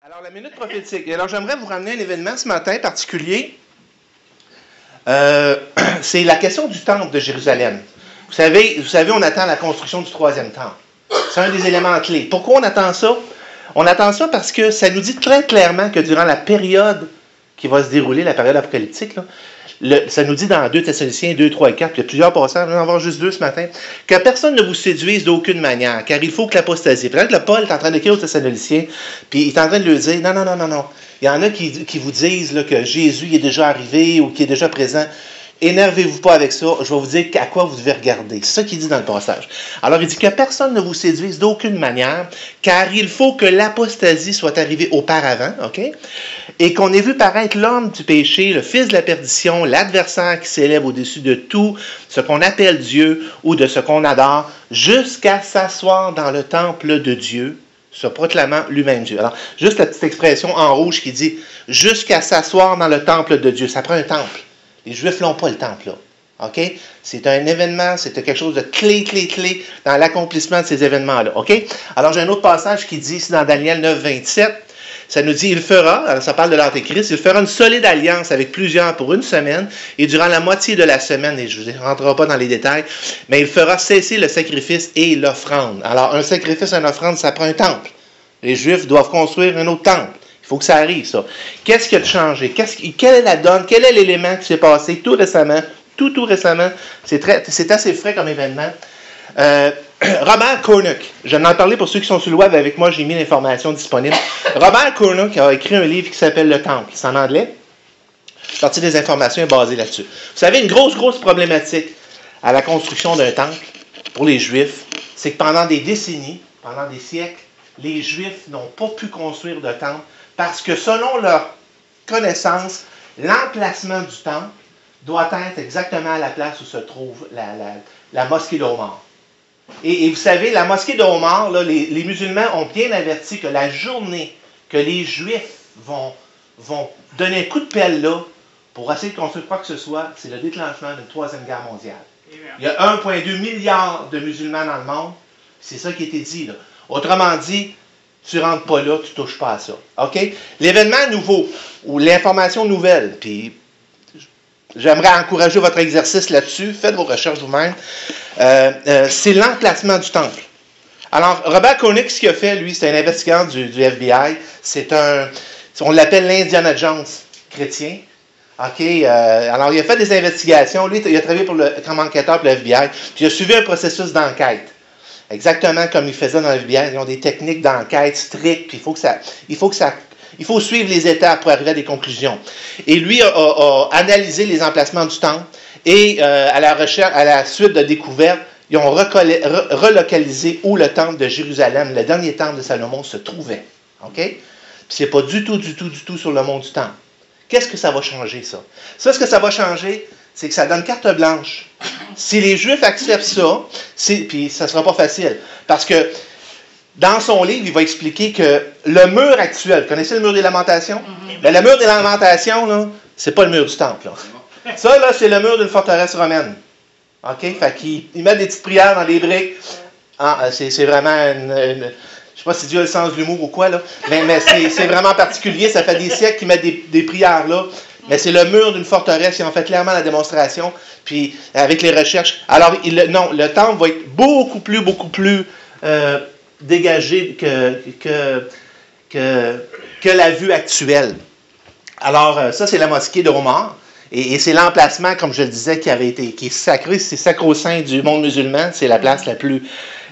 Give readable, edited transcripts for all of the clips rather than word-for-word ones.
Alors, la minute prophétique. Alors, j'aimerais vous ramener un événement ce matin particulier. C'est la question du temple de Jérusalem. Vous savez, on attend la construction du troisième temple. C'est un des éléments clés. Pourquoi on attend ça? On attend ça parce que ça nous dit très clairement que durant la période qui va se dérouler, la période apocalyptique, là, ça nous dit dans 2 Thessaloniciens 2, 3 et 4, il y a plusieurs passages, je vais en voir juste 2 ce matin, que personne ne vous séduise d'aucune manière, car il faut que l'apostasie. Peut-être que Paul est en train d'écrire aux Thessaloniciens, puis il est en train de leur dire, non. Il y en a qui vous disent là, que Jésus est déjà arrivé ou qu'il est déjà présent. Énervez-vous pas avec ça, je vais vous dire à quoi vous devez regarder. C'est ça qu'il dit dans le passage. Alors, il dit que personne ne vous séduise d'aucune manière, car il faut que l'apostasie soit arrivée auparavant, OK? Et qu'on ait vu paraître l'homme du péché, le fils de la perdition, l'adversaire qui s'élève au-dessus de tout ce qu'on appelle Dieu ou de ce qu'on adore, jusqu'à s'asseoir dans le temple de Dieu, se proclamant lui-même Dieu. Alors, juste la petite expression en rouge qui dit « jusqu'à s'asseoir dans le temple de Dieu ». Ça prend un temple. Les Juifs n'ont pas le temple, là. OK? C'est un événement, c'est quelque chose de clé dans l'accomplissement de ces événements-là. OK? Alors, j'ai un autre passage qui dit, ici dans Daniel 9, 27, ça nous dit, il fera, alors ça parle de l'Antéchrist, il fera une solide alliance avec plusieurs pour une semaine, et durant la moitié de la semaine, et je ne rentrerai pas dans les détails, mais il fera cesser le sacrifice et l'offrande. Alors, un sacrifice et une offrande, ça prend un temple. Les Juifs doivent construire un autre temple. Il faut que ça arrive, ça. Qu'est-ce qui a changé? Quelle est la donne? Quel est l'élément qui s'est passé tout récemment? Tout récemment. C'est assez frais comme événement. Robert Koenig, je vais en parler pour ceux qui sont sur le web avec moi, j'ai mis l'information disponible. Robert Koenig a écrit un livre qui s'appelle Le Temple. C'est en anglais. Une partie des informations est basée là-dessus. Vous savez, une grosse problématique à la construction d'un temple pour les Juifs, c'est que pendant des décennies, pendant des siècles, les Juifs n'ont pas pu construire de temple parce que selon leur connaissance, l'emplacement du temple doit être exactement à la place où se trouve la mosquée d'Omar. Et vous savez, la mosquée d'Omar, là, les musulmans ont bien averti que la journée que les Juifs vont donner un coup de pelle là pour essayer de construire quoi que ce soit, c'est le déclenchement d'une troisième guerre mondiale. Il y a 1,2 milliard de musulmans dans le monde. C'est ça qui a été dit, là. Autrement dit, tu ne rentres pas là, tu ne touches pas à ça. OK? L'événement nouveau, ou l'information nouvelle, puis j'aimerais encourager votre exercice là-dessus, faites vos recherches vous-même, c'est l'emplacement du temple. Alors, Robert Koenig, ce qu'il a fait, lui, c'est un investigateur du FBI, on l'appelle l'Indiana Jones chrétien. OK? Alors, il a fait des investigations, lui, il a travaillé comme enquêteur pour le FBI, puis il a suivi un processus d'enquête. Exactement comme ils faisaient dans le FBI, ils ont des techniques d'enquête strictes, puis il faut suivre les étapes pour arriver à des conclusions. Et lui a analysé les emplacements du temple et à la suite de découvertes, ils ont relocalisé où le temple de Jérusalem, le dernier temple de Salomon, se trouvait. OK? Puis c'est pas du tout sur le mont du temple. Qu'est-ce que ça va changer, ça? Ça, ce que ça va changer, c'est que ça donne carte blanche. Si les Juifs acceptent ça, puis ça ne sera pas facile. Parce que dans son livre, il va expliquer que le mur actuel, vous connaissez le mur des Lamentations? Ben, le mur des Lamentations, là, c'est pas le mur du temple. Là. Ça, là, c'est le mur d'une forteresse romaine. OK? Fait qu'ils mettent des petites prières dans des briques. C'est vraiment je ne sais pas si Dieu a le sens de l'humour ou quoi, là. Mais c'est vraiment particulier. Ça fait des siècles qu'ils mettent des prières là. Mais c'est le mur d'une forteresse. Ils ont fait clairement la démonstration. Puis, avec les recherches. Alors, le temple va être beaucoup plus dégagé que la vue actuelle. Alors, ça, c'est la mosquée d'Omar. Et c'est l'emplacement, comme je le disais, qui est sacré. C'est sacro-saint du monde musulman. C'est la place la plus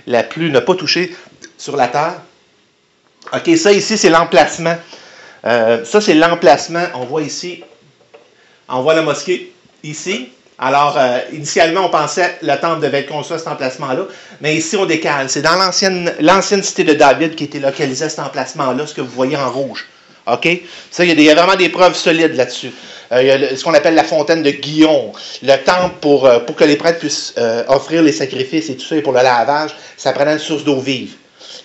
ne pas touchée sur la terre. OK, ça ici, c'est l'emplacement. Ça, c'est l'emplacement. On voit ici. On voit la mosquée ici. Alors, initialement, on pensait que le temple devait être construit à cet emplacement-là, mais ici, on décale. C'est dans l'ancienne cité de David qui était localisée à cet emplacement-là, ce que vous voyez en rouge. OK? Ça, il y a vraiment des preuves solides là-dessus. Il y a ce qu'on appelle la fontaine de Guillon. Le temple, pour que les prêtres puissent offrir les sacrifices et tout ça, et pour le lavage, ça prenait une source d'eau vive.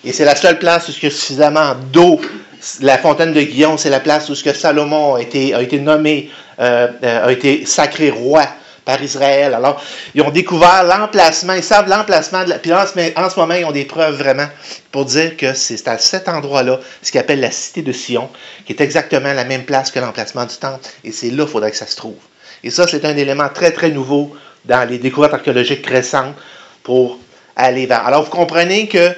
Et c'est la seule place où il y a suffisamment d'eau. La fontaine de Guillon, c'est la place où Salomon a été nommé, a été sacré roi par Israël. Alors, ils ont découvert l'emplacement, ils savent l'emplacement, puis en ce moment, ils ont des preuves vraiment pour dire que c'est à cet endroit-là, ce qu'ils appellent la cité de Sion, qui est exactement la même place que l'emplacement du temple, et c'est là qu'il faudrait que ça se trouve. Et ça, c'est un élément très, très nouveau dans les découvertes archéologiques récentes pour aller vers. Alors, vous comprenez que,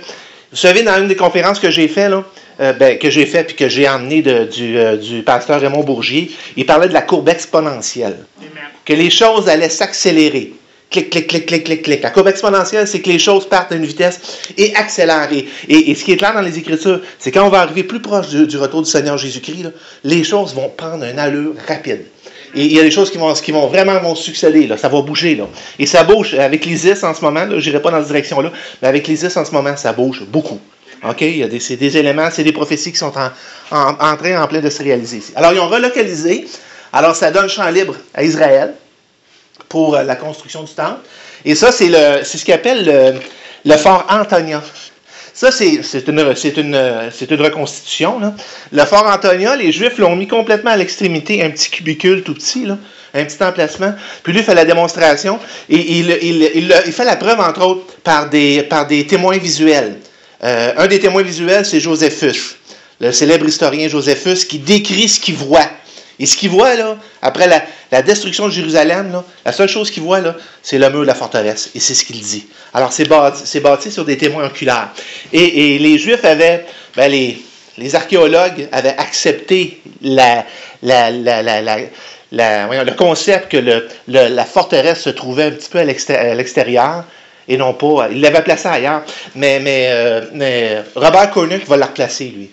vous savez, dans une des conférences que j'ai fait, là, que j'ai fait puis que j'ai emmené du pasteur Raymond Bourgier, il parlait de la courbe exponentielle. Amen. Que les choses allaient s'accélérer. Clic, clic, clic, clic, clic, clic. La courbe exponentielle, c'est que les choses partent à une vitesse et accélèrent. Et ce qui est clair dans les Écritures, c'est quand on va arriver plus proche du retour du Seigneur Jésus-Christ, là, les choses vont prendre une allure rapide. Et il y a des choses qui vont vraiment succéder, là. Ça va bouger, là. Et ça bouge avec l'ISIS en ce moment, je n'irai pas dans cette direction-là, mais avec l'ISIS en ce moment, ça bouge beaucoup. OK? C'est des éléments, c'est des prophéties qui sont en plein de se réaliser ici. Alors, ils ont relocalisé. Alors, ça donne champ libre à Israël pour la construction du temple. Et ça, c'est ce qu'ils appellent le fort Antonia. Ça, c'est une reconstitution, là. Le fort Antonia, les Juifs l'ont mis complètement à l'extrémité, un petit cubicule tout petit, là, un petit emplacement. Puis lui, il fait la démonstration. Et il fait la preuve, entre autres, par des témoins visuels. Un des témoins visuels, c'est Joséphus, le célèbre historien Joséphus, qui décrit ce qu'il voit. Et ce qu'il voit, là, après la destruction de Jérusalem, là, la seule chose qu'il voit, là, c'est le mur de la forteresse. Et c'est ce qu'il dit. Alors, c'est bâti sur des témoins oculaires. Et les Juifs avaient, les archéologues avaient accepté le concept que la forteresse se trouvait un petit peu à l'extérieur. Et non pas, il l'avait placé ailleurs, mais Robert Cornuck va la replacer, lui.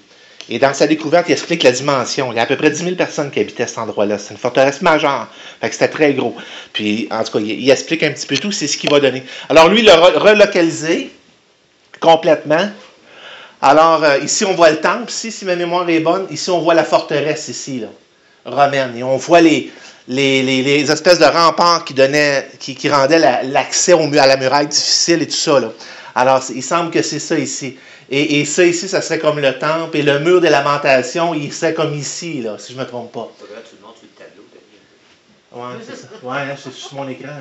Et dans sa découverte, il explique la dimension. Il y a à peu près 10 000 personnes qui habitaient cet endroit-là. C'est une forteresse majeure. Fait que c'était très gros. Puis, en tout cas, il explique un petit peu tout, c'est ce qu'il va donner. Alors, lui, il l'a relocalisé complètement. Alors, ici, on voit le temple. Ici, si ma mémoire est bonne, ici, on voit la forteresse, ici, là, romaine. Et on voit les espèces de remparts qui rendaient l'accès à la muraille difficile et tout ça, là. Alors, il semble que c'est ça ici. Et ça ici, ça serait comme le temple. Et le mur des lamentations, il serait comme ici, là, si je ne me trompe pas. Faudrait que tu le montres sur le tableau, Oui, c'est ça. Oui, c'est sur mon écran.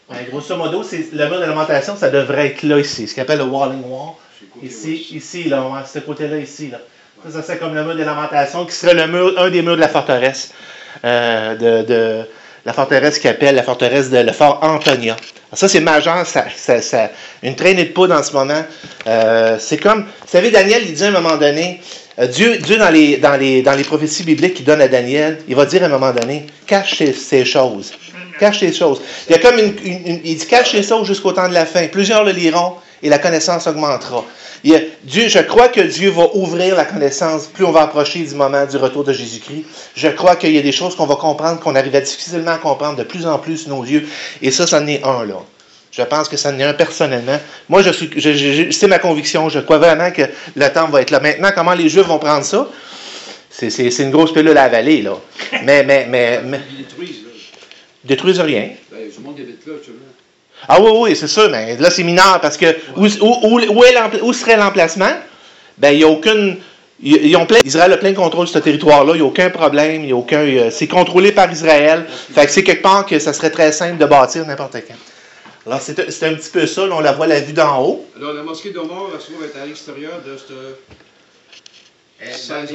Hein. Grosso modo, le mur de lamentation, ça devrait être là, ici. Ce qu'on appelle le Walling Wall. Ici, là, ce côté-là, ici. Là. Ça serait comme le mur des lamentations, qui serait un des murs de la forteresse. La forteresse qui appelle la forteresse le fort Antonia. Alors ça, c'est majeur, une traînée de poudre en ce moment. C'est comme, vous savez, Daniel, il dit à un moment donné, Dieu dans les prophéties bibliques qu'il donne à Daniel, il va dire à un moment donné, cache ces choses. Cache ces choses. Il y a comme il dit, cache ces choses jusqu'au temps de la fin. Plusieurs le liront et la connaissance augmentera. Je crois que Dieu va ouvrir la connaissance plus on va approcher du moment du retour de Jésus-Christ. Je crois qu'il y a des choses qu'on va comprendre, qu'on arrive difficilement à comprendre de plus en plus nos yeux. Et ça en est un, là. Je pense que ça en est un personnellement. Moi, c'est ma conviction. Je crois vraiment que le temps va être là. Maintenant, comment les Juifs vont prendre ça? C'est une grosse pilule à avaler, là. Mais Ils détruisent, là. Ils détruisent rien. Tout le monde habite là, tu vois. Ah oui, c'est sûr, mais là, c'est mineur parce que où serait l'emplacement? Ben, il n'y a aucune. Israël a plein contrôle sur ce territoire-là, il n'y a aucun problème, c'est contrôlé par Israël. Fait que c'est quelque part que ça serait très simple de bâtir n'importe quand. Alors, c'est un petit peu ça, là, on la voit la vue d'en haut. Alors, la mosquée d'Omar, elle se trouve être à l'extérieur de cette saison-là.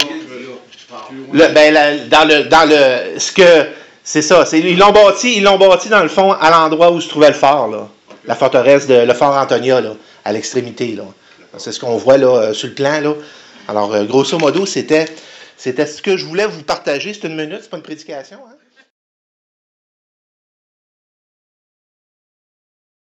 C'est ça. Ils l'ont bâti dans le fond à l'endroit où se trouvait le fort, là. La forteresse le fort Antonia, là, à l'extrémité, là. C'est ce qu'on voit là sur le plan, là. Alors, grosso modo, c'était ce que je voulais vous partager. C'est une minute, c'est pas une prédication, hein?